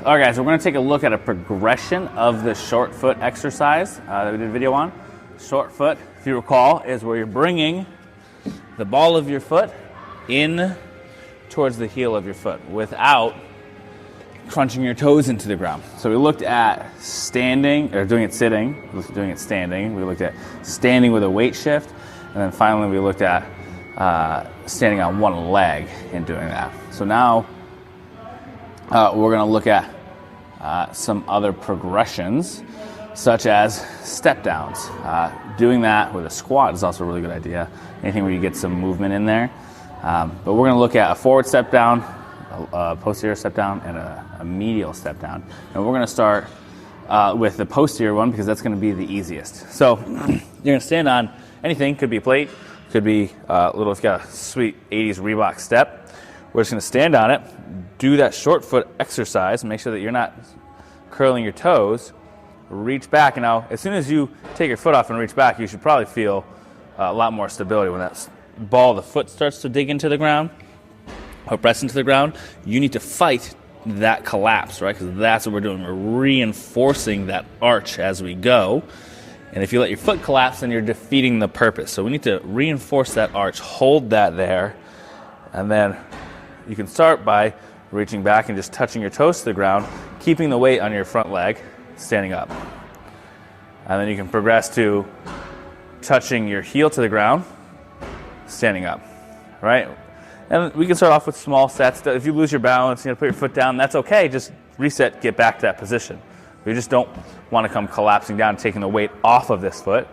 All right, guys, we're going to take a look at a progression of the short foot exercise that we did a video on. Short foot, if you recall, is where you're bringing the ball of your foot in towards the heel of your foot without crunching your toes into the ground. So we looked at standing, or doing it sitting, doing it standing. We looked at standing with a weight shift. And then finally we looked at standing on one leg and doing that. So now we're going to look at some other progressions, such as step downs. Doing that with a squat is also a really good idea. Anything where you get some movement in there. But we're going to look at a forward step down, a posterior step down, and a medial step down. And we're going to start with the posterior one because that's going to be the easiest. So you're going to stand on anything. Could be a plate, could be it's got a sweet 80s Reebok step. We're just going to stand on it, do that short foot exercise, and make sure that you're not curling your toes. Reach back, and now as soon as you take your foot off and reach back, you should probably feel a lot more stability. When that ball of the foot starts to dig into the ground or press into the ground, you need to fight that collapse, right? Because that's what we're doing. We're reinforcing that arch as we go. And if you let your foot collapse, then you're defeating the purpose. So we need to reinforce that arch, hold that there, and then you can start by reaching back and just touching your toes to the ground, keeping the weight on your front leg, standing up. And then you can progress to touching your heel to the ground, standing up, right? And we can start off with small sets. If you lose your balance, put your foot down, that's okay. Just reset, get back to that position. You just don't want to come collapsing down, taking the weight off of this foot,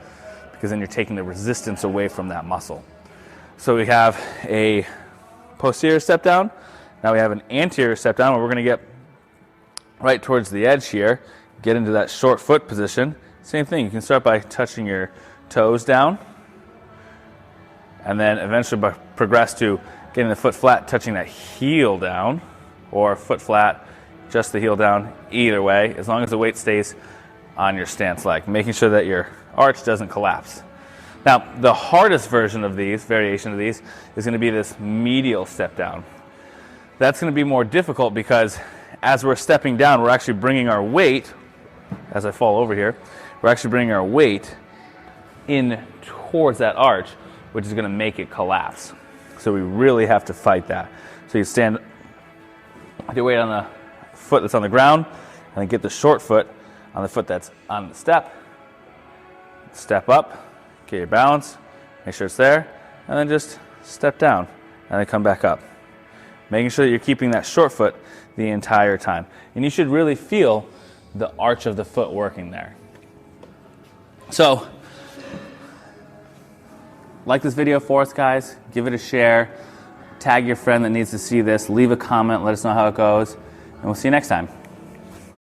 because then you're taking the resistance away from that muscle. So we have a posterior step down. Now we have an anterior step down where we're going to get right towards the edge here, get into that short foot position. Same thing, you can start by touching your toes down, and then eventually progress to getting the foot flat, touching that heel down, or foot flat, just the heel down, either way, as long as the weight stays on your stance leg, making sure that your arch doesn't collapse. Now, the hardest version of these, variation of these, is going to be this medial step down. That's going to be more difficult because as we're stepping down, we're actually bringing our weight, as I fall over here, we're actually bringing our weight in towards that arch, which is going to make it collapse. So we really have to fight that. So you stand, put your weight on the foot that's on the ground, and then get the short foot on the foot that's on the step. Step up, get your balance, make sure it's there, and then just step down, and then come back up. Making sure that you're keeping that short foot the entire time. And you should really feel the arch of the foot working there. So, like this video for us, guys. Give it a share. Tag your friend that needs to see this. Leave a comment. Let us know how it goes. And we'll see you next time.